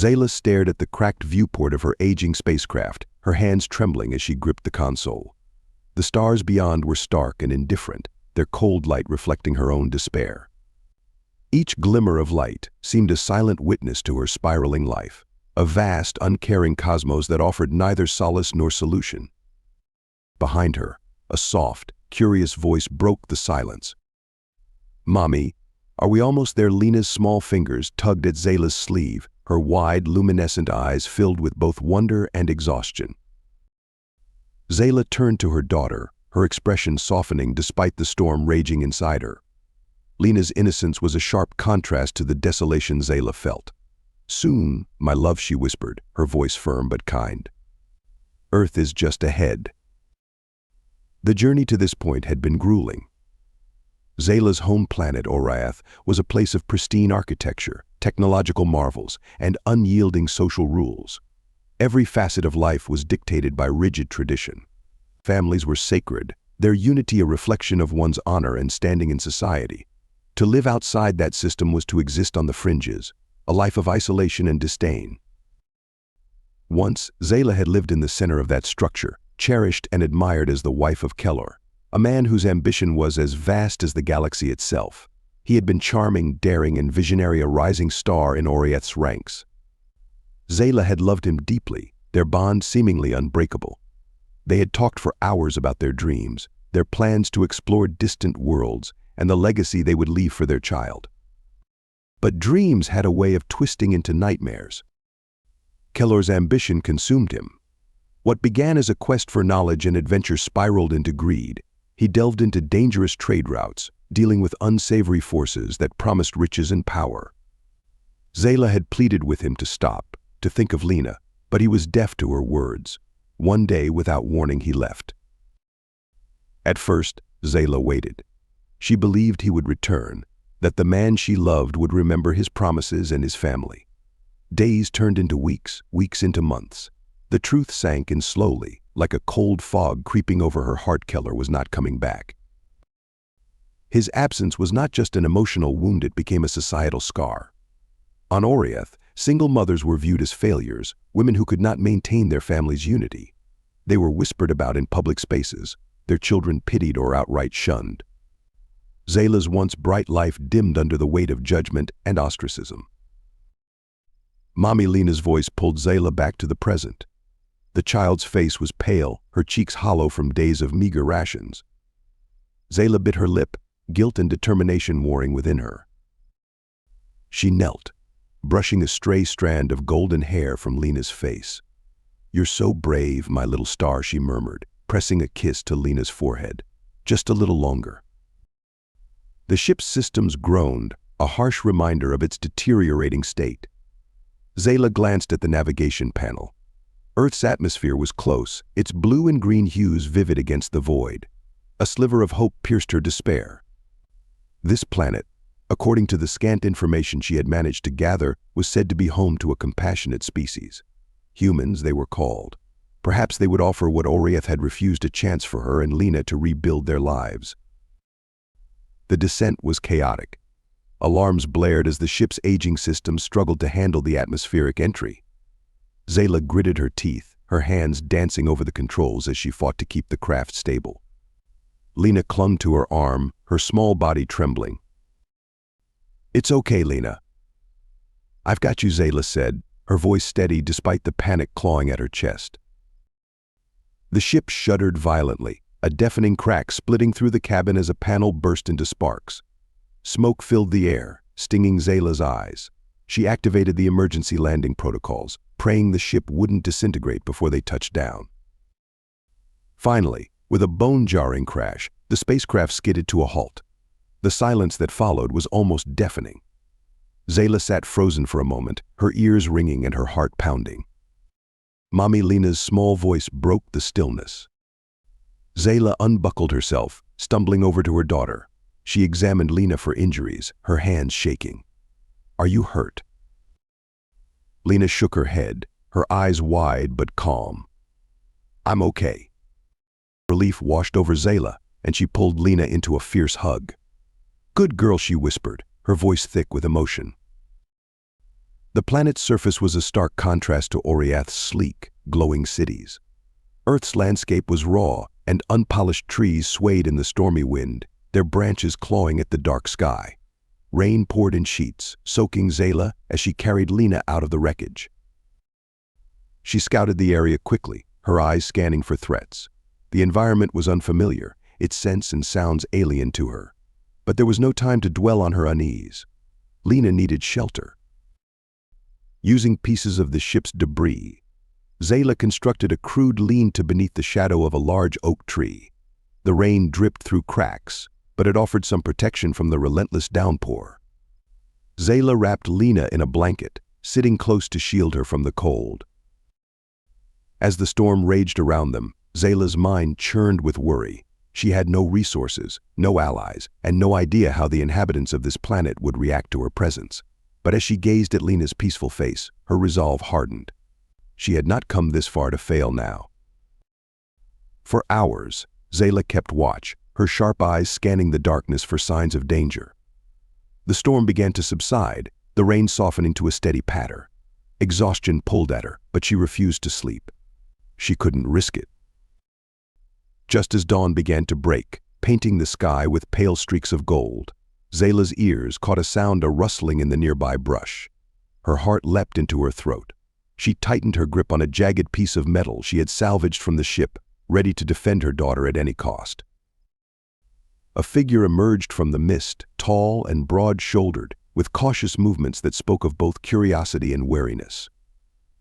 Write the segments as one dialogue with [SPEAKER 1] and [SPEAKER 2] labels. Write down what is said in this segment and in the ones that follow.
[SPEAKER 1] Zayla stared at the cracked viewport of her aging spacecraft, her hands trembling as she gripped the console. The stars beyond were stark and indifferent, their cold light reflecting her own despair. Each glimmer of light seemed a silent witness to her spiraling life, a vast, uncaring cosmos that offered neither solace nor solution. Behind her, a soft, curious voice broke the silence. "Mommy, are we almost there?" Lena's small fingers tugged at Zayla's sleeve, her wide, luminescent eyes filled with both wonder and exhaustion. Zayla turned to her daughter, her expression softening despite the storm raging inside her. Lena's innocence was a sharp contrast to the desolation Zayla felt. "Soon, my love," she whispered, her voice firm but kind. "Earth is just ahead." The journey to this point had been grueling. Zayla's home planet, Oriath, was a place of pristine architecture, technological marvels, and unyielding social rules. Every facet of life was dictated by rigid tradition. Families were sacred, their unity a reflection of one's honor and standing in society. To live outside that system was to exist on the fringes, a life of isolation and disdain. Once, Zayla had lived in the center of that structure, cherished and admired as the wife of Kellor, a man whose ambition was as vast as the galaxy itself. He had been charming, daring, and visionary, a rising star in Oriath's ranks. Zayla had loved him deeply, their bond seemingly unbreakable. They had talked for hours about their dreams, their plans to explore distant worlds, and the legacy they would leave for their child. But dreams had a way of twisting into nightmares. Kellor's ambition consumed him. What began as a quest for knowledge and adventure spiraled into greed. He delved into dangerous trade routes, dealing with unsavory forces that promised riches and power. Zayla had pleaded with him to stop, to think of Lena, but he was deaf to her words. One day, without warning, he left. At first, Zayla waited. She believed he would return, that the man she loved would remember his promises and his family. Days turned into weeks, weeks into months. The truth sank in slowly, like a cold fog creeping over her heart. Kellor was not coming back. His absence was not just an emotional wound, it became a societal scar. On Oriath, single mothers were viewed as failures, women who could not maintain their family's unity. They were whispered about in public spaces, their children pitied or outright shunned. Zayla's once bright life dimmed under the weight of judgment and ostracism. Mommy, Lena's voice pulled Zayla back to the present. The child's face was pale, her cheeks hollow from days of meager rations. Zayla bit her lip, guilt and determination warring within her. She knelt, brushing a stray strand of golden hair from Lena's face. "You're so brave, my little star," she murmured, pressing a kiss to Lena's forehead. "Just a little longer." The ship's systems groaned, a harsh reminder of its deteriorating state. Zayla glanced at the navigation panel. Earth's atmosphere was close, its blue and green hues vivid against the void. A sliver of hope pierced her despair. This planet, according to the scant information she had managed to gather, was said to be home to a compassionate species. Humans, they were called. Perhaps they would offer what Oriath had refused, a chance for her and Lena to rebuild their lives. The descent was chaotic. Alarms blared as the ship's aging system struggled to handle the atmospheric entry. Zayla gritted her teeth, her hands dancing over the controls as she fought to keep the craft stable. Lena clung to her arm, her small body trembling. "It's okay, Lena." "I've got you," Zayla said, her voice steady despite the panic clawing at her chest. The ship shuddered violently, a deafening crack splitting through the cabin as a panel burst into sparks. Smoke filled the air, stinging Zayla's eyes. She activated the emergency landing protocols, praying the ship wouldn't disintegrate before they touched down. Finally, with a bone-jarring crash, the spacecraft skidded to a halt. The silence that followed was almost deafening. Zayla sat frozen for a moment, her ears ringing and her heart pounding. Mommy, Lena's small voice broke the stillness. Zayla unbuckled herself, stumbling over to her daughter. She examined Lena for injuries, her hands shaking. "Are you hurt?" Lena shook her head, her eyes wide but calm. "I'm okay." Relief washed over Zayla, and she pulled Lena into a fierce hug. "Good girl," she whispered, her voice thick with emotion. The planet's surface was a stark contrast to Oriath's sleek, glowing cities. Earth's landscape was raw, and unpolished trees swayed in the stormy wind, their branches clawing at the dark sky. Rain poured in sheets, soaking Zayla as she carried Lena out of the wreckage. She scouted the area quickly, her eyes scanning for threats. The environment was unfamiliar, its scents and sounds alien to her. But there was no time to dwell on her unease. Lena needed shelter. Using pieces of the ship's debris, Zayla constructed a crude lean-to beneath the shadow of a large oak tree. The rain dripped through cracks, but it offered some protection from the relentless downpour. Zayla wrapped Lena in a blanket, sitting close to shield her from the cold. As the storm raged around them, Zayla's mind churned with worry. She had no resources, no allies, and no idea how the inhabitants of this planet would react to her presence. But as she gazed at Lena's peaceful face, her resolve hardened. She had not come this far to fail now. For hours, Zayla kept watch, her sharp eyes scanning the darkness for signs of danger. The storm began to subside, the rain softening to a steady patter. Exhaustion pulled at her, but she refused to sleep. She couldn't risk it. Just as dawn began to break, painting the sky with pale streaks of gold, Zayla's ears caught a rustling in the nearby brush. Her heart leapt into her throat. She tightened her grip on a jagged piece of metal she had salvaged from the ship, ready to defend her daughter at any cost. A figure emerged from the mist, tall and broad-shouldered, with cautious movements that spoke of both curiosity and wariness.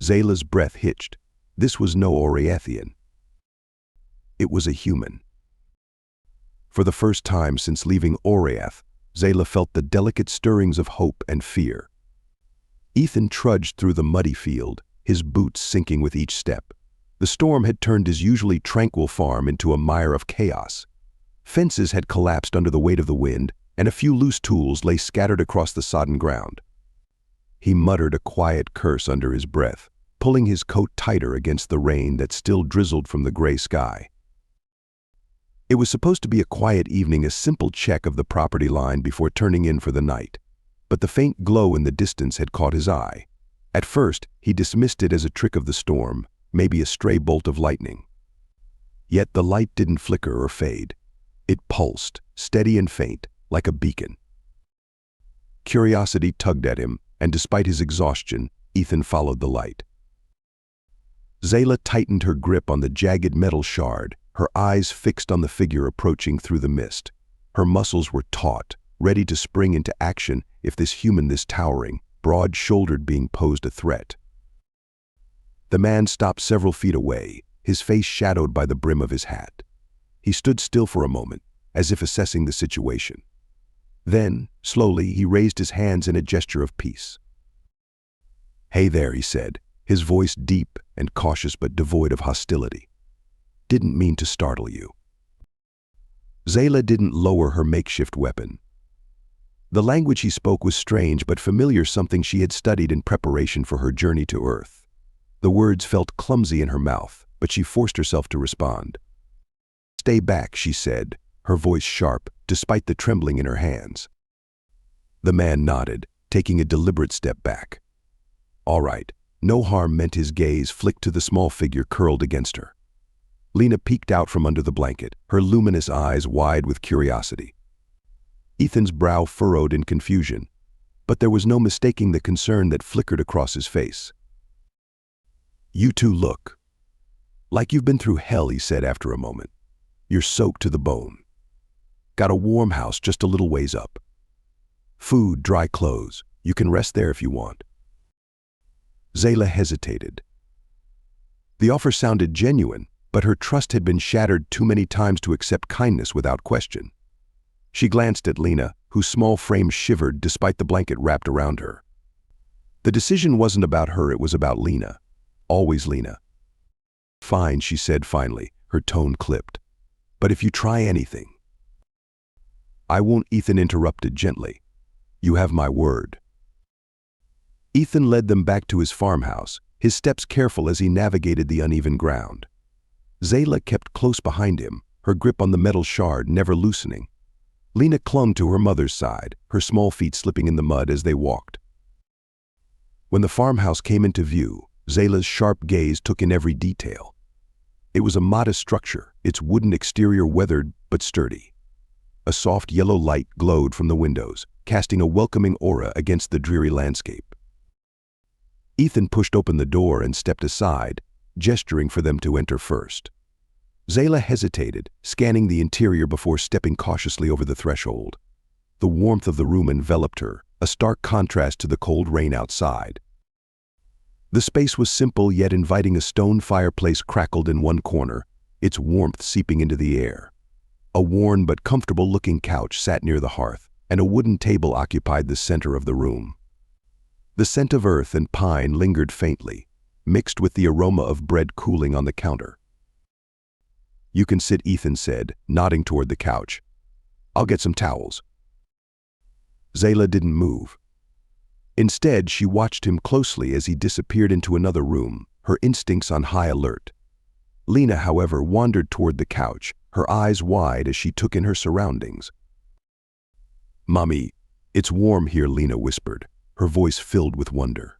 [SPEAKER 1] Zayla's breath hitched. This was no Oriathian. It was a human. For the first time since leaving Oriath, Zayla felt the delicate stirrings of hope and fear. Ethan trudged through the muddy field, his boots sinking with each step. The storm had turned his usually tranquil farm into a mire of chaos. Fences had collapsed under the weight of the wind, and a few loose tools lay scattered across the sodden ground. He muttered a quiet curse under his breath, pulling his coat tighter against the rain that still drizzled from the gray sky. It was supposed to be a quiet evening, a simple check of the property line before turning in for the night. But the faint glow in the distance had caught his eye. At first, he dismissed it as a trick of the storm, maybe a stray bolt of lightning. Yet the light didn't flicker or fade. It pulsed, steady and faint, like a beacon. Curiosity tugged at him, and despite his exhaustion, Ethan followed the light. Zayla tightened her grip on the jagged metal shard, her eyes fixed on the figure approaching through the mist. Her muscles were taut, ready to spring into action if this human, this towering, broad-shouldered being posed a threat. The man stopped several feet away, his face shadowed by the brim of his hat. He stood still for a moment, as if assessing the situation. Then, slowly, he raised his hands in a gesture of peace. "Hey there," he said, his voice deep and cautious but devoid of hostility. "Didn't mean to startle you." Zayla didn't lower her makeshift weapon. The language he spoke was strange but familiar, something she had studied in preparation for her journey to Earth. The words felt clumsy in her mouth, but she forced herself to respond. "Stay back," she said, her voice sharp, despite the trembling in her hands. The man nodded, taking a deliberate step back. All right, no harm meant. His gaze flicked to the small figure curled against her. Lena peeked out from under the blanket, her luminous eyes wide with curiosity. Ethan's brow furrowed in confusion, but there was no mistaking the concern that flickered across his face. "You two look like you've been through hell," he said after a moment. "You're soaked to the bone. Got a warm house just a little ways up. Food, dry clothes. You can rest there if you want." Zayla hesitated. The offer sounded genuine, but her trust had been shattered too many times to accept kindness without question. She glanced at Lena, whose small frame shivered despite the blanket wrapped around her. The decision wasn't about her, it was about Lena. Always Lena. "Fine," she said finally, her tone clipped. "But if you try anything—" "I won't," Ethan interrupted gently. "You have my word." Ethan led them back to his farmhouse, his steps careful as he navigated the uneven ground. Zayla kept close behind him, her grip on the metal shard never loosening. Lena clung to her mother's side, her small feet slipping in the mud as they walked. When the farmhouse came into view, Zayla's sharp gaze took in every detail. It was a modest structure, its wooden exterior weathered but sturdy. A soft yellow light glowed from the windows, casting a welcoming aura against the dreary landscape. Ethan pushed open the door and stepped aside, gesturing for them to enter first. Zayla hesitated, scanning the interior before stepping cautiously over the threshold. The warmth of the room enveloped her, a stark contrast to the cold rain outside. The space was simple yet inviting. A stone fireplace crackled in one corner, its warmth seeping into the air. A worn but comfortable-looking couch sat near the hearth, and a wooden table occupied the center of the room. The scent of earth and pine lingered faintly, mixed with the aroma of bread cooling on the counter. "You can sit," Ethan said, nodding toward the couch. "I'll get some towels." Zayla didn't move. Instead, she watched him closely as he disappeared into another room, her instincts on high alert. Lena, however, wandered toward the couch, her eyes wide as she took in her surroundings. "Mommy, it's warm here," Lena whispered, her voice filled with wonder.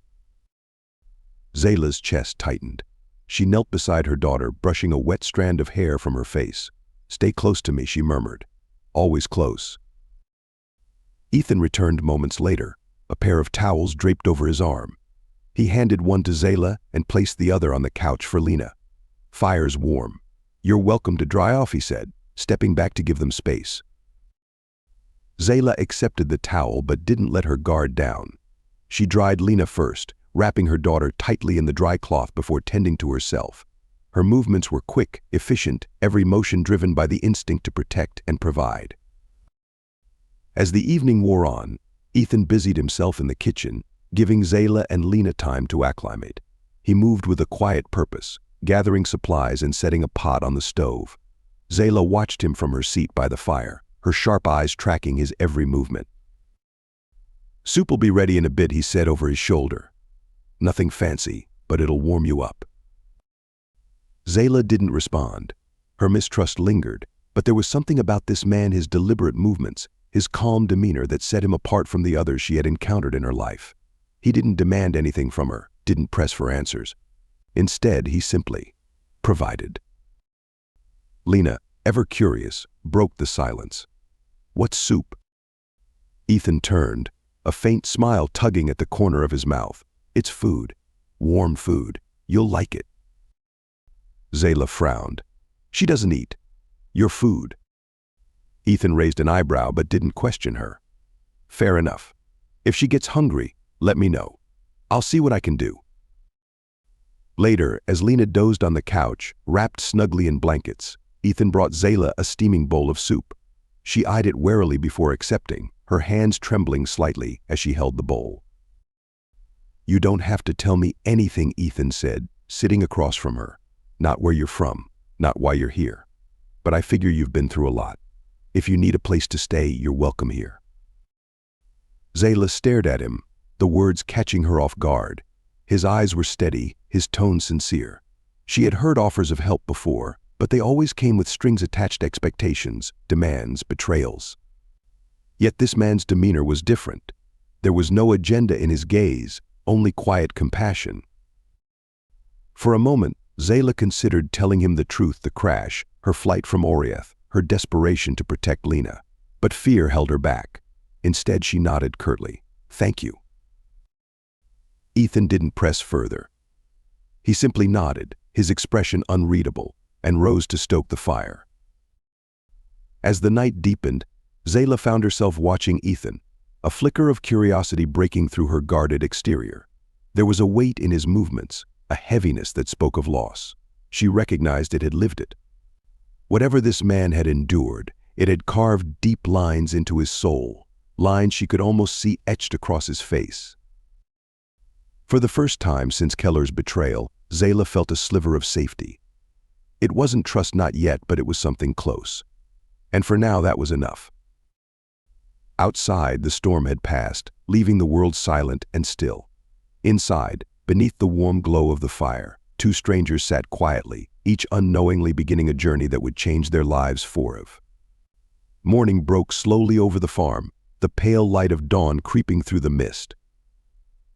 [SPEAKER 1] Zayla's chest tightened. She knelt beside her daughter, brushing a wet strand of hair from her face. "Stay close to me," she murmured. "Always close." Ethan returned moments later, a pair of towels draped over his arm. He handed one to Zayla and placed the other on the couch for Lena. "Fire's warm. You're welcome to dry off," he said, stepping back to give them space. Zayla accepted the towel but didn't let her guard down. She dried Lena first, wrapping her daughter tightly in the dry cloth before tending to herself. Her movements were quick, efficient, every motion driven by the instinct to protect and provide. As the evening wore on, Ethan busied himself in the kitchen, giving Zayla and Lena time to acclimate. He moved with a quiet purpose, gathering supplies and setting a pot on the stove. Zayla watched him from her seat by the fire, her sharp eyes tracking his every movement. "Soup'll be ready in a bit," he said over his shoulder. "Nothing fancy, but it'll warm you up." Zayla didn't respond. Her mistrust lingered, but there was something about this man, his deliberate movements, his calm demeanor, that set him apart from the others she had encountered in her life. He didn't demand anything from her, didn't press for answers. Instead, he simply provided. Lena, ever curious, broke the silence. "What's soup?" Ethan turned, a faint smile tugging at the corner of his mouth. "It's food. Warm food. You'll like it." Zayla frowned. "She doesn't eat. Your food." Ethan raised an eyebrow but didn't question her. "Fair enough. If she gets hungry, let me know. I'll see what I can do." Later, as Lena dozed on the couch, wrapped snugly in blankets, Ethan brought Zayla a steaming bowl of soup. She eyed it warily before accepting, her hands trembling slightly as she held the bowl. "You don't have to tell me anything," Ethan said, sitting across from her. "Not where you're from, not why you're here. But I figure you've been through a lot. If you need a place to stay, you're welcome here." Zayla stared at him, the words catching her off guard. His eyes were steady, his tone sincere. She had heard offers of help before, but they always came with strings-attached expectations, demands, betrayals. Yet this man's demeanor was different. There was no agenda in his gaze, only quiet compassion. For a moment, Zayla considered telling him the truth: the crash, her flight from Oriath, her desperation to protect Lena. But fear held her back. Instead, she nodded curtly. "Thank you." Ethan didn't press further. He simply nodded, his expression unreadable, and rose to stoke the fire. As the night deepened, Zayla found herself watching Ethan, a flicker of curiosity breaking through her guarded exterior. There was a weight in his movements, a heaviness that spoke of loss. She recognized it had lived it. Whatever this man had endured, it had carved deep lines into his soul, lines she could almost see etched across his face. For the first time since Keller's betrayal, Zayla felt a sliver of safety. It wasn't trust, not yet, but it was something close. And for now, that was enough. Outside, the storm had passed, leaving the world silent and still. Inside, beneath the warm glow of the fire, two strangers sat quietly, each unknowingly beginning a journey that would change their lives forever. Morning broke slowly over the farm, the pale light of dawn creeping through the mist.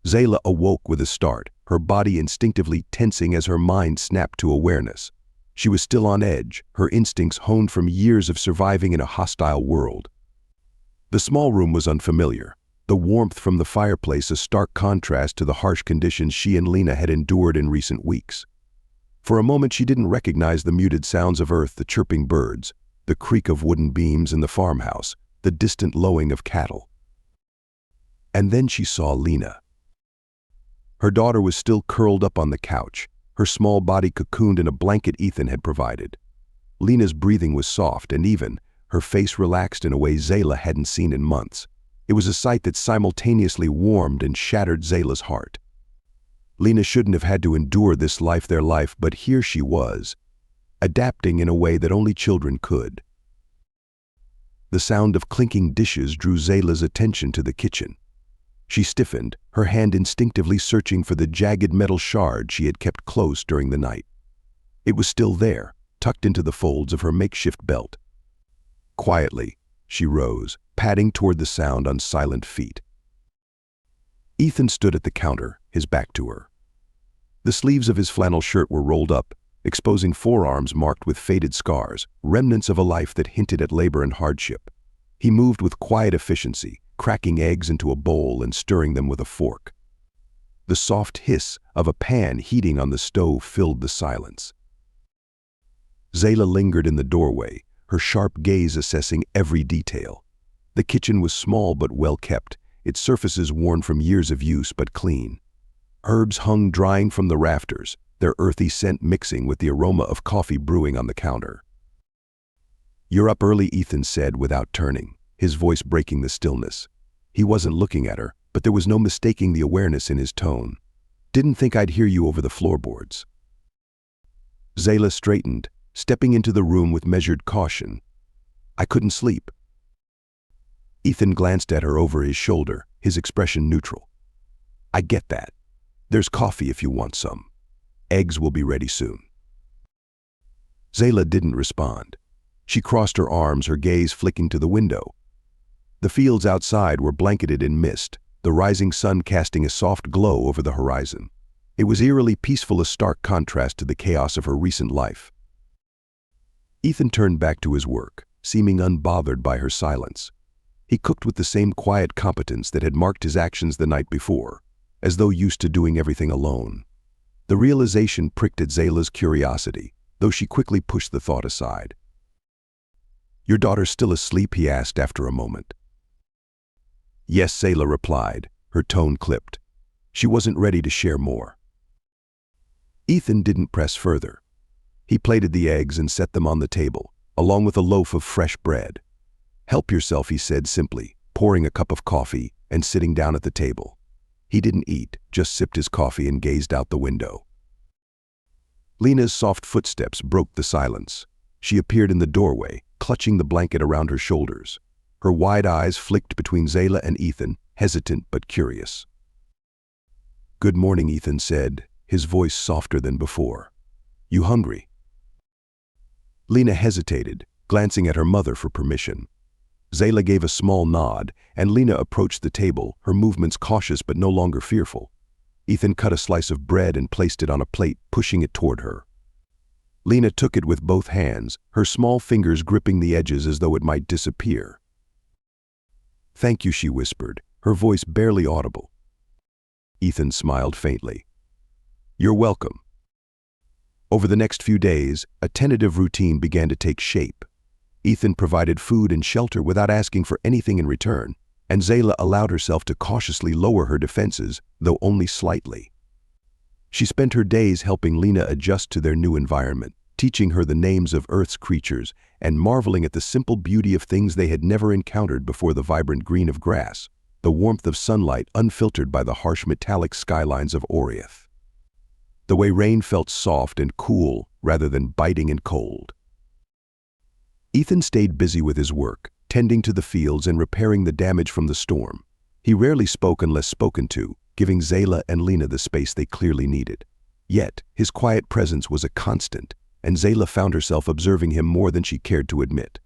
[SPEAKER 1] Zayla awoke with a start, her body instinctively tensing as her mind snapped to awareness. She was still on edge, her instincts honed from years of surviving in a hostile world. The small room was unfamiliar, the warmth from the fireplace a stark contrast to the harsh conditions she and Lena had endured in recent weeks. For a moment she didn't recognize the muted sounds of earth, the chirping birds, the creak of wooden beams in the farmhouse, the distant lowing of cattle. And then she saw Lena. Her daughter was still curled up on the couch, her small body cocooned in a blanket Ethan had provided. Lena's breathing was soft and even, her face relaxed in a way Zayla hadn't seen in months. It was a sight that simultaneously warmed and shattered Zayla's heart. Lena shouldn't have had to endure this life, their life, but here she was, adapting in a way that only children could. The sound of clinking dishes drew Zayla's attention to the kitchen. She stiffened, her hand instinctively searching for the jagged metal shard she had kept close during the night. It was still there, tucked into the folds of her makeshift belt. Quietly, she rose, padding toward the sound on silent feet. Ethan stood at the counter, his back to her. The sleeves of his flannel shirt were rolled up, exposing forearms marked with faded scars, remnants of a life that hinted at labor and hardship. He moved with quiet efficiency, cracking eggs into a bowl and stirring them with a fork. The soft hiss of a pan heating on the stove filled the silence. Zayla lingered in the doorway, her sharp gaze assessing every detail. The kitchen was small but well kept, its surfaces worn from years of use but clean. Herbs hung drying from the rafters, their earthy scent mixing with the aroma of coffee brewing on the counter. "You're up early," Ethan said without turning, his voice breaking the stillness. He wasn't looking at her, but there was no mistaking the awareness in his tone. "Didn't think I'd hear you over the floorboards." Zayla straightened, stepping into the room with measured caution. "I couldn't sleep." Ethan glanced at her over his shoulder, his expression neutral. "I get that. There's coffee if you want some. Eggs will be ready soon." Zayla didn't respond. She crossed her arms, her gaze flicking to the window. The fields outside were blanketed in mist, the rising sun casting a soft glow over the horizon. It was eerily peaceful, a stark contrast to the chaos of her recent life. Ethan turned back to his work, seeming unbothered by her silence. He cooked with the same quiet competence that had marked his actions the night before, as though used to doing everything alone. The realization pricked at Zayla's curiosity, though she quickly pushed the thought aside. "Your daughter's still asleep?" he asked after a moment. "Yes," Zayla replied, her tone clipped. She wasn't ready to share more. Ethan didn't press further. He plated the eggs and set them on the table, along with a loaf of fresh bread. "Help yourself," he said simply, pouring a cup of coffee and sitting down at the table. He didn't eat, just sipped his coffee and gazed out the window. Lena's soft footsteps broke the silence. She appeared in the doorway, clutching the blanket around her shoulders. Her wide eyes flicked between Zayla and Ethan, hesitant but curious. "Good morning," Ethan said, his voice softer than before. "You hungry?" Lena hesitated, glancing at her mother for permission. Zayla gave a small nod, and Lena approached the table, her movements cautious but no longer fearful. Ethan cut a slice of bread and placed it on a plate, pushing it toward her. Lena took it with both hands, her small fingers gripping the edges as though it might disappear. "Thank you," she whispered, her voice barely audible. Ethan smiled faintly. "You're welcome." Over the next few days, a tentative routine began to take shape. Ethan provided food and shelter without asking for anything in return, and Zayla allowed herself to cautiously lower her defenses, though only slightly. She spent her days helping Lena adjust to their new environment, teaching her the names of Earth's creatures and marveling at the simple beauty of things they had never encountered before: the vibrant green of grass, the warmth of sunlight unfiltered by the harsh metallic skylines of Oriath. The way rain felt soft and cool rather than biting and cold. Ethan stayed busy with his work, tending to the fields and repairing the damage from the storm. He rarely spoke unless spoken to, giving Zayla and Lena the space they clearly needed. Yet, his quiet presence was a constant, and Zayla found herself observing him more than she cared to admit.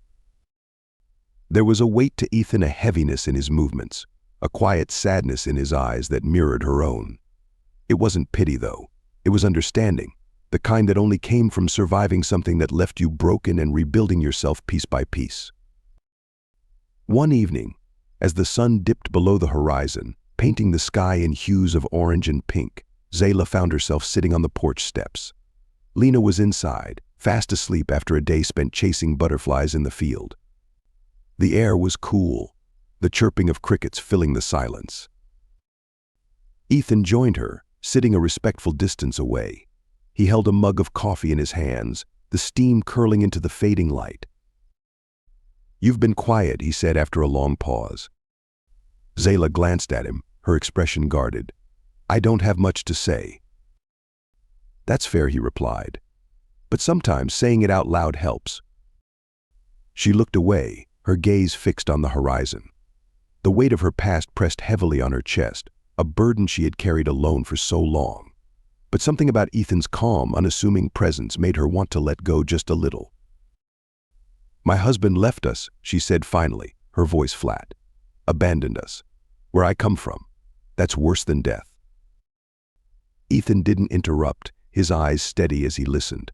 [SPEAKER 1] There was a weight to Ethan, a heaviness in his movements. a quiet sadness in his eyes that mirrored her own. It wasn't pity, though. It was understanding, the kind that only came from surviving something that left you broken and rebuilding yourself piece by piece. One evening, as the sun dipped below the horizon, painting the sky in hues of orange and pink, Zayla found herself sitting on the porch steps. Lena was inside, fast asleep after a day spent chasing butterflies in the field. The air was cool, the chirping of crickets filling the silence. Ethan joined her, sitting a respectful distance away. He held a mug of coffee in his hands, the steam curling into the fading light. "You've been quiet," he said after a long pause. Zayla glanced at him, her expression guarded. "I don't have much to say." "That's fair," he replied. "But sometimes saying it out loud helps." She looked away, her gaze fixed on the horizon. The weight of her past pressed heavily on her chest, a burden she had carried alone for so long. But something about Ethan's calm, unassuming presence made her want to let go just a little. "My husband left us," she said finally, her voice flat. "Abandoned us. Where I come from. That's worse than death." Ethan didn't interrupt, his eyes steady as he listened.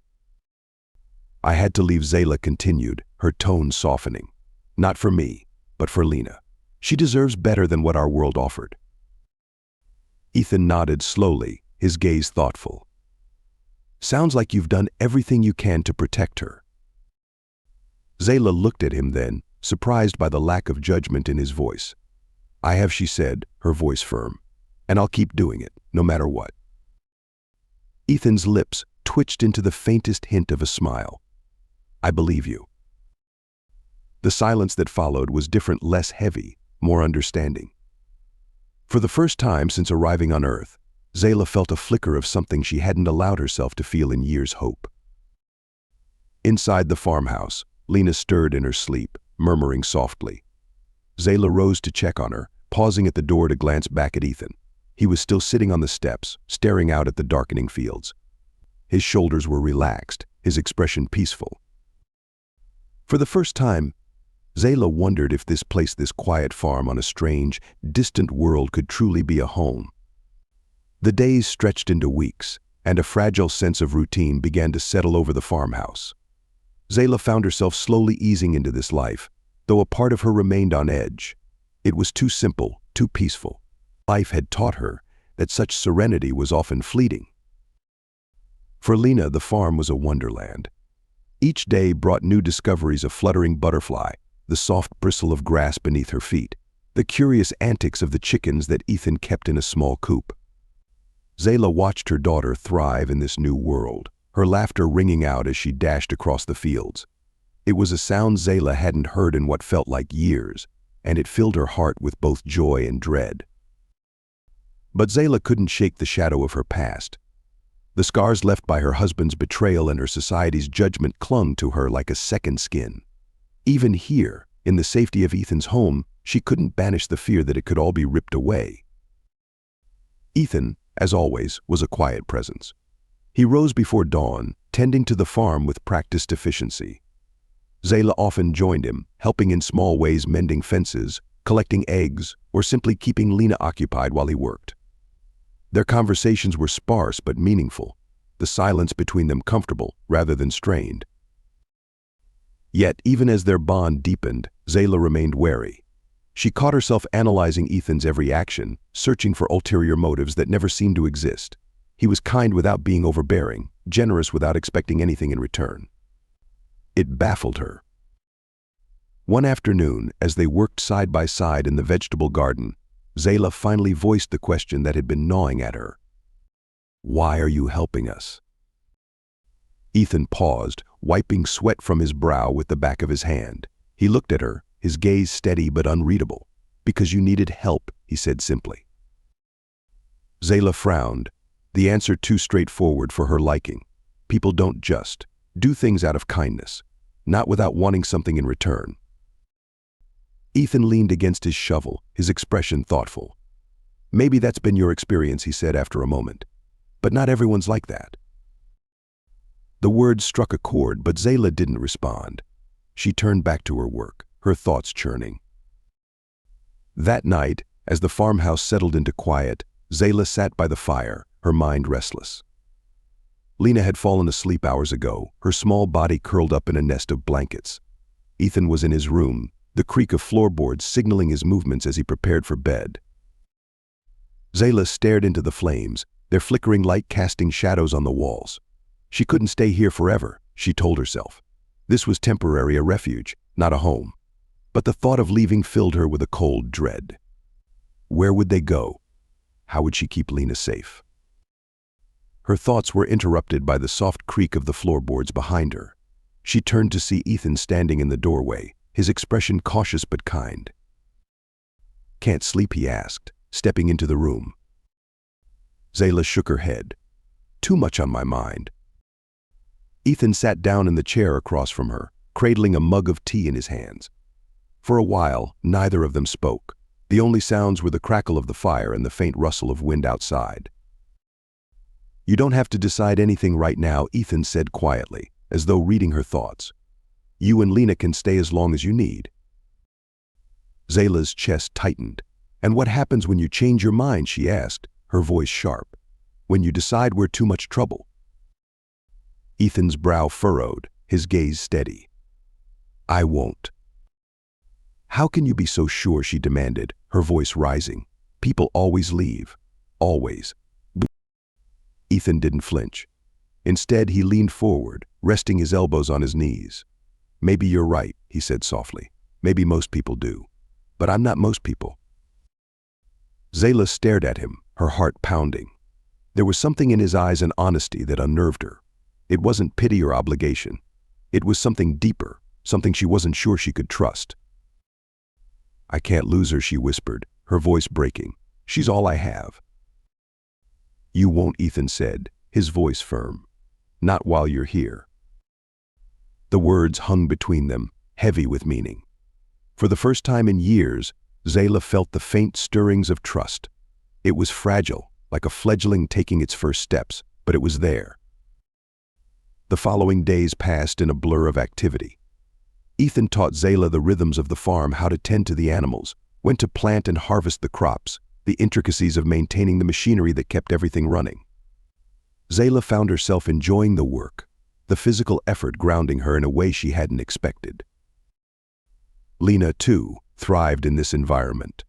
[SPEAKER 1] "I had to leave," Zayla continued, her tone softening. "Not for me, but for Lena. She deserves better than what our world offered." Ethan nodded slowly, his gaze thoughtful. "Sounds like you've done everything you can to protect her." Zayla looked at him then, surprised by the lack of judgment in his voice. "I have," she said, her voice firm. "And I'll keep doing it, no matter what." Ethan's lips twitched into the faintest hint of a smile. "I believe you." The silence that followed was different, less heavy, more understanding. For the first time since arriving on Earth, Zayla felt a flicker of something she hadn't allowed herself to feel in years' hope. Inside the farmhouse, Lena stirred in her sleep, murmuring softly. Zayla rose to check on her, pausing at the door to glance back at Ethan. He was still sitting on the steps, staring out at the darkening fields. His shoulders were relaxed, his expression peaceful. For the first time, Zayla wondered if this place, this quiet farm on a strange, distant world, could truly be a home. The days stretched into weeks, and a fragile sense of routine began to settle over the farmhouse. Zayla found herself slowly easing into this life, though a part of her remained on edge. It was too simple, too peaceful. Life had taught her that such serenity was often fleeting. For Lena, the farm was a wonderland. Each day brought new discoveries: a fluttering butterfly, the soft bristle of grass beneath her feet, the curious antics of the chickens that Ethan kept in a small coop. Zayla watched her daughter thrive in this new world, her laughter ringing out as she dashed across the fields. It was a sound Zayla hadn't heard in what felt like years, and it filled her heart with both joy and dread. But Zayla couldn't shake the shadow of her past. The scars left by her husband's betrayal and her society's judgment clung to her like a second skin. Even here, in the safety of Ethan's home, she couldn't banish the fear that it could all be ripped away. Ethan, as always, was a quiet presence. He rose before dawn, tending to the farm with practiced efficiency. Zayla often joined him, helping in small ways, mending fences, collecting eggs, or simply keeping Lena occupied while he worked. Their conversations were sparse but meaningful, the silence between them comfortable rather than strained. Yet, even as their bond deepened, Zayla remained wary. She caught herself analyzing Ethan's every action, searching for ulterior motives that never seemed to exist. He was kind without being overbearing, generous without expecting anything in return. It baffled her. One afternoon, as they worked side by side in the vegetable garden, Zayla finally voiced the question that had been gnawing at her. "Why are you helping us?" Ethan paused, wiping sweat from his brow with the back of his hand. He looked at her, his gaze steady but unreadable. "Because you needed help," he said simply. Zayla frowned, the answer too straightforward for her liking. People don't just do things out of kindness, not without wanting something in return. Ethan leaned against his shovel, his expression thoughtful. "Maybe that's been your experience," he said after a moment. "But not everyone's like that." The words struck a chord, but Zayla didn't respond. She turned back to her work, her thoughts churning. That night, As the farmhouse settled into quiet, Zayla sat by the fire, her mind restless. Lena had fallen asleep hours ago, her small body curled up in a nest of blankets. Ethan was in his room, the creak of floorboards signaling his movements as he prepared for bed. Zayla stared into the flames, their flickering light casting shadows on the walls. She couldn't stay here forever, she told herself. This was temporary, a refuge, not a home. But the thought of leaving filled her with a cold dread. Where would they go? How would she keep Lena safe? Her thoughts were interrupted by the soft creak of the floorboards behind her. She turned to see Ethan standing in the doorway, his expression cautious but kind. "Can't sleep?" he asked, stepping into the room. Zayla shook her head. "Too much on my mind." Ethan sat down in the chair across from her, cradling a mug of tea in his hands. For a while, neither of them spoke. The only sounds were the crackle of the fire and the faint rustle of wind outside. "You don't have to decide anything right now," Ethan said quietly, as though reading her thoughts. "You and Lena can stay as long as you need." Zayla's chest tightened. "And what happens when you change your mind?" she asked, her voice sharp. "When you decide we're too much trouble?" Ethan's brow furrowed, his gaze steady. "I won't." "How can you be so sure?" she demanded, her voice rising. "People always leave. Always." Ethan didn't flinch. Instead, he leaned forward, resting his elbows on his knees. "Maybe you're right," he said softly. "Maybe most people do. But I'm not most people." Zayla stared at him, her heart pounding. There was something in his eyes and honesty that unnerved her. It wasn't pity or obligation. It was something deeper, something she wasn't sure she could trust. "I can't lose her," she whispered, her voice breaking. "She's all I have." "You won't," Ethan said, his voice firm. "Not while you're here." The words hung between them, heavy with meaning. For the first time in years, Zayla felt the faint stirrings of trust. It was fragile, like a fledgling taking its first steps, but it was there. The following days passed in a blur of activity. Ethan taught Zayla the rhythms of the farm, how to tend to the animals, when to plant and harvest the crops, the intricacies of maintaining the machinery that kept everything running. Zayla found herself enjoying the work, the physical effort grounding her in a way she hadn't expected. Lena, too, thrived in this environment.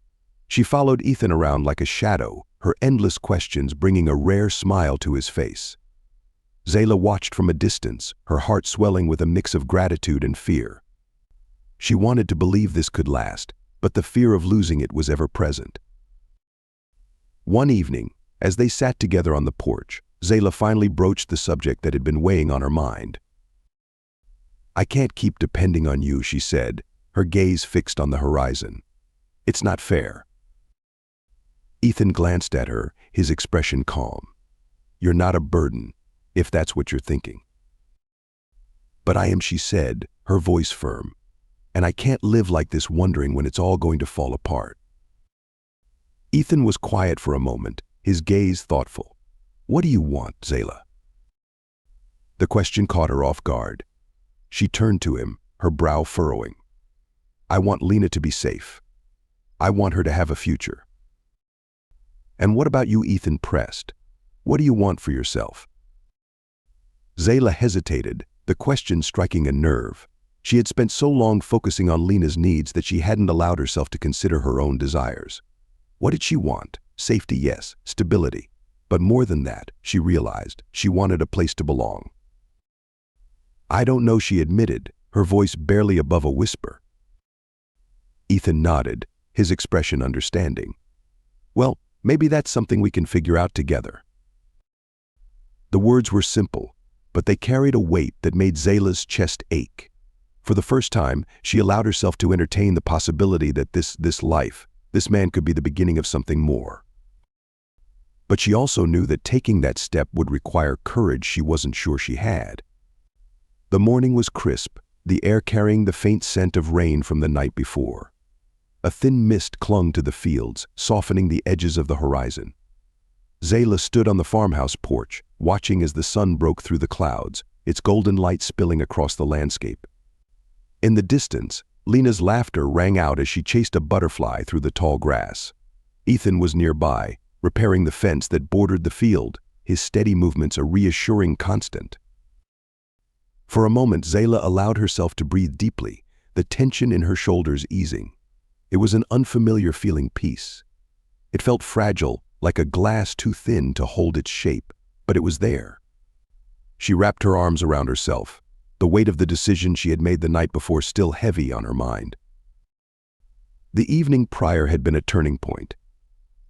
[SPEAKER 1] She followed Ethan around like a shadow, her endless questions bringing a rare smile to his face. Zayla watched from a distance, her heart swelling with a mix of gratitude and fear. She wanted to believe this could last, but the fear of losing it was ever present. One evening, as they sat together on the porch, Zayla finally broached the subject that had been weighing on her mind. "I can't keep depending on you," she said, her gaze fixed on the horizon. "It's not fair." Ethan glanced at her, his expression calm. "You're not a burden, if that's what you're thinking." "But I am," she said, her voice firm. "And I can't live like this wondering when it's all going to fall apart." Ethan was quiet for a moment, his gaze thoughtful. "What do you want, Zayla?" The question caught her off guard. She turned to him, her brow furrowing. "I want Lena to be safe. I want her to have a future." "And what about you?" Ethan pressed. "What do you want for yourself?" Zayla hesitated, the question striking a nerve. She had spent so long focusing on Lena's needs that she hadn't allowed herself to consider her own desires. What did she want? Safety, yes. Stability. But more than that, she realized, she wanted a place to belong. "I don't know," she admitted, her voice barely above a whisper. Ethan nodded, his expression understanding. "Well, maybe that's something we can figure out together." The words were simple, but they carried a weight that made Zayla's chest ache. For the first time, she allowed herself to entertain the possibility that this man could be the beginning of something more. But she also knew that taking that step would require courage she wasn't sure she had. The morning was crisp, the air carrying the faint scent of rain from the night before. A thin mist clung to the fields, softening the edges of the horizon. Zayla stood on the farmhouse porch, watching as the sun broke through the clouds, its golden light spilling across the landscape. In the distance, Lena's laughter rang out as she chased a butterfly through the tall grass. Ethan was nearby, repairing the fence that bordered the field, his steady movements a reassuring constant. For a moment, Zayla allowed herself to breathe deeply, the tension in her shoulders easing. It was an unfamiliar feeling peace. It felt fragile, like a glass too thin to hold its shape, but it was there. She wrapped her arms around herself, the weight of the decision she had made the night before still heavy on her mind. The evening prior had been a turning point.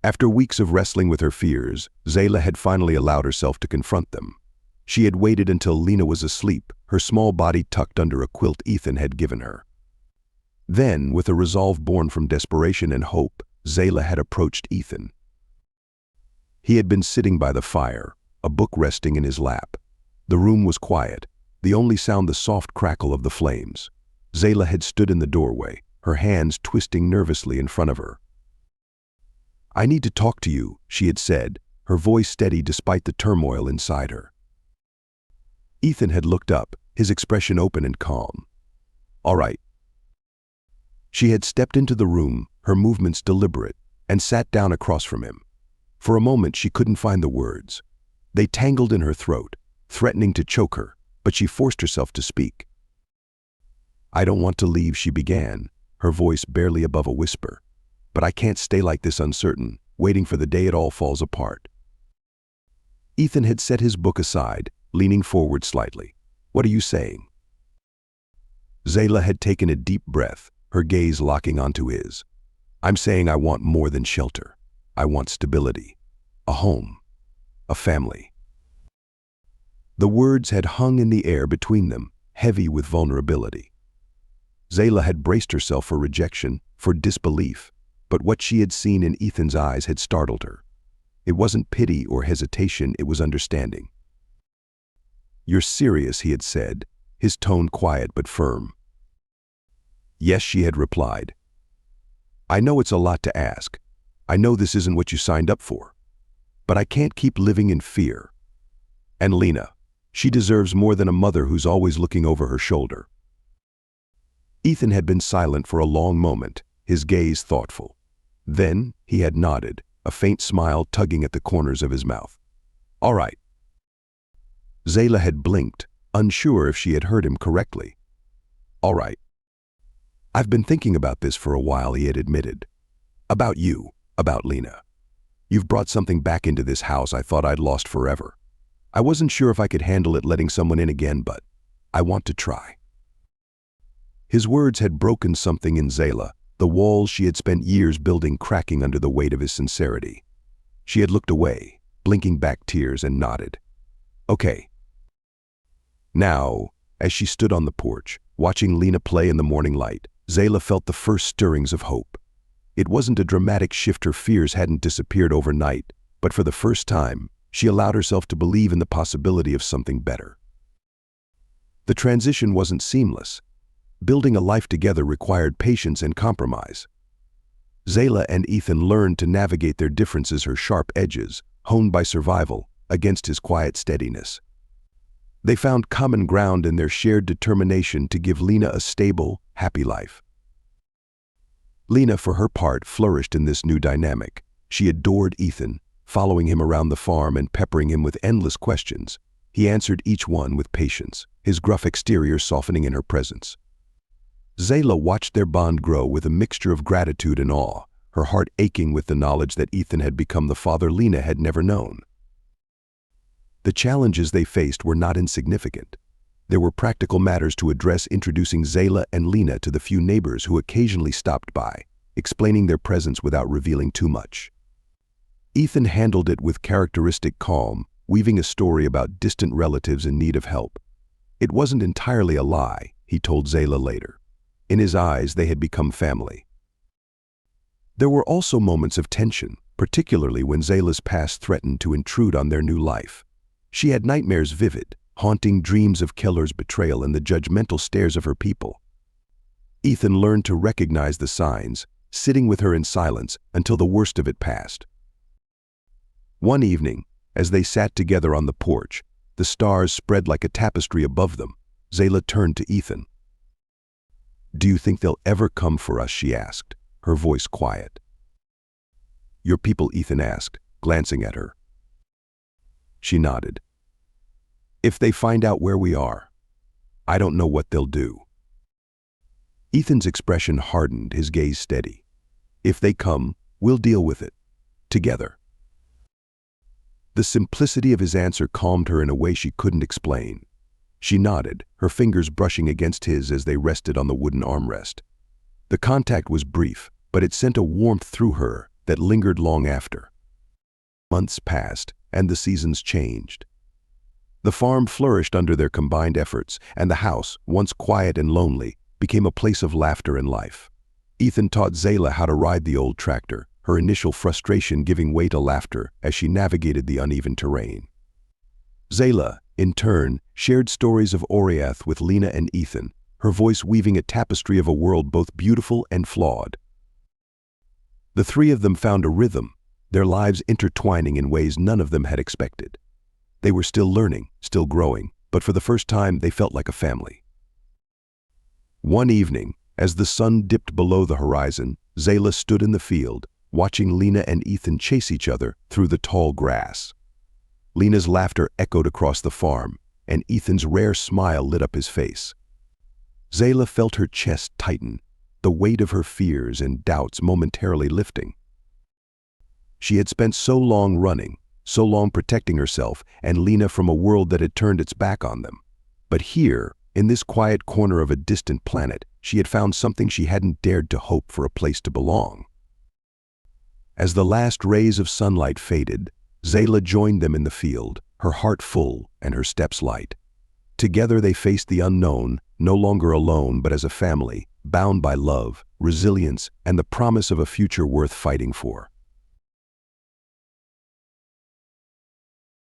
[SPEAKER 1] After weeks of wrestling with her fears, Zayla had finally allowed herself to confront them. She had waited until Lena was asleep, her small body tucked under a quilt Ethan had given her. Then, with a resolve born from desperation and hope, Zayla had approached Ethan. He had been sitting by the fire, a book resting in his lap. The room was quiet, the only sound the soft crackle of the flames. Zayla had stood in the doorway, her hands twisting nervously in front of her. "I need to talk to you," she had said, her voice steady despite the turmoil inside her. Ethan had looked up, his expression open and calm. "All right." She had stepped into the room, her movements deliberate, and sat down across from him. For a moment she couldn't find the words. They tangled in her throat, threatening to choke her, but she forced herself to speak. "I don't want to leave," she began, her voice barely above a whisper. "But I can't stay like this uncertain, waiting for the day it all falls apart." Ethan had set his book aside, leaning forward slightly. "What are you saying?" Zayla had taken a deep breath, her gaze locking onto his. "I'm saying I want more than shelter. I want stability, a home, a family." The words had hung in the air between them, heavy with vulnerability. Zayla had braced herself for rejection, for disbelief, but what she had seen in Ethan's eyes had startled her. It wasn't pity or hesitation, it was understanding. "You're serious," he had said, his tone quiet but firm. "Yes," she had replied. "I know it's a lot to ask. I know this isn't what you signed up for. But I can't keep living in fear. And Lena, she deserves more than a mother who's always looking over her shoulder." Ethan had been silent for a long moment, his gaze thoughtful. Then he had nodded, a faint smile tugging at the corners of his mouth. "All right." Zayla had blinked, unsure if she had heard him correctly. "All right. I've been thinking about this for a while," he had admitted. "About you, about Lena. You've brought something back into this house I thought I'd lost forever. I wasn't sure if I could handle it letting someone in again, but I want to try." His words had broken something in Zayla, the walls she had spent years building cracking under the weight of his sincerity. She had looked away, blinking back tears, and nodded. "Okay." Now, as she stood on the porch, watching Lena play in the morning light, Zayla felt the first stirrings of hope. It wasn't a dramatic shift, her fears hadn't disappeared overnight, but for the first time, she allowed herself to believe in the possibility of something better. The transition wasn't seamless. Building a life together required patience and compromise. Zayla and Ethan learned to navigate their differences, her sharp edges, honed by survival, against his quiet steadiness. They found common ground in their shared determination to give Lena a stable, happy life. Lena, for her part, flourished in this new dynamic. She adored Ethan, following him around the farm and peppering him with endless questions. He answered each one with patience, his gruff exterior softening in her presence. Zayla watched their bond grow with a mixture of gratitude and awe, her heart aching with the knowledge that Ethan had become the father Lena had never known. The challenges they faced were not insignificant. There were practical matters to address, introducing Zayla and Lena to the few neighbors who occasionally stopped by, explaining their presence without revealing too much. Ethan handled it with characteristic calm, weaving a story about distant relatives in need of help. It wasn't entirely a lie, he told Zayla later. In his eyes, they had become family. There were also moments of tension, particularly when Zayla's past threatened to intrude on their new life. She had nightmares vivid, haunting dreams of Keller's betrayal and the judgmental stares of her people. Ethan learned to recognize the signs, sitting with her in silence until the worst of it passed. One evening, as they sat together on the porch, the stars spread like a tapestry above them. Zayla turned to Ethan. "Do you think they'll ever come for us?" she asked, her voice quiet. "Your people?" Ethan asked, glancing at her. She nodded. "If they find out where we are, I don't know what they'll do." Ethan's expression hardened, his gaze steady. "If they come, we'll deal with it. Together." The simplicity of his answer calmed her in a way she couldn't explain. She nodded, her fingers brushing against his as they rested on the wooden armrest. The contact was brief, but it sent a warmth through her that lingered long after. Months passed, and the seasons changed. The farm flourished under their combined efforts, and the house, once quiet and lonely, became a place of laughter and life. Ethan taught Zayla how to ride the old tractor, her initial frustration giving way to laughter as she navigated the uneven terrain. Zayla, in turn, shared stories of Oriath with Lena and Ethan, her voice weaving a tapestry of a world both beautiful and flawed. The three of them found a rhythm, their lives intertwining in ways none of them had expected. They were still learning, still growing, but for the first time they felt like a family. One evening, as the sun dipped below the horizon, Zayla stood in the field, watching Lena and Ethan chase each other through the tall grass. Lena's laughter echoed across the farm, and Ethan's rare smile lit up his face. Zayla felt her chest tighten, the weight of her fears and doubts momentarily lifting. She had spent so long running, so long protecting herself and Lena from a world that had turned its back on them. But here, in this quiet corner of a distant planet, she had found something she hadn't dared to hope for: a place to belong. As the last rays of sunlight faded, Zayla joined them in the field, her heart full and her steps light. Together they faced the unknown, no longer alone but as a family, bound by love, resilience, and the promise of a future worth fighting for.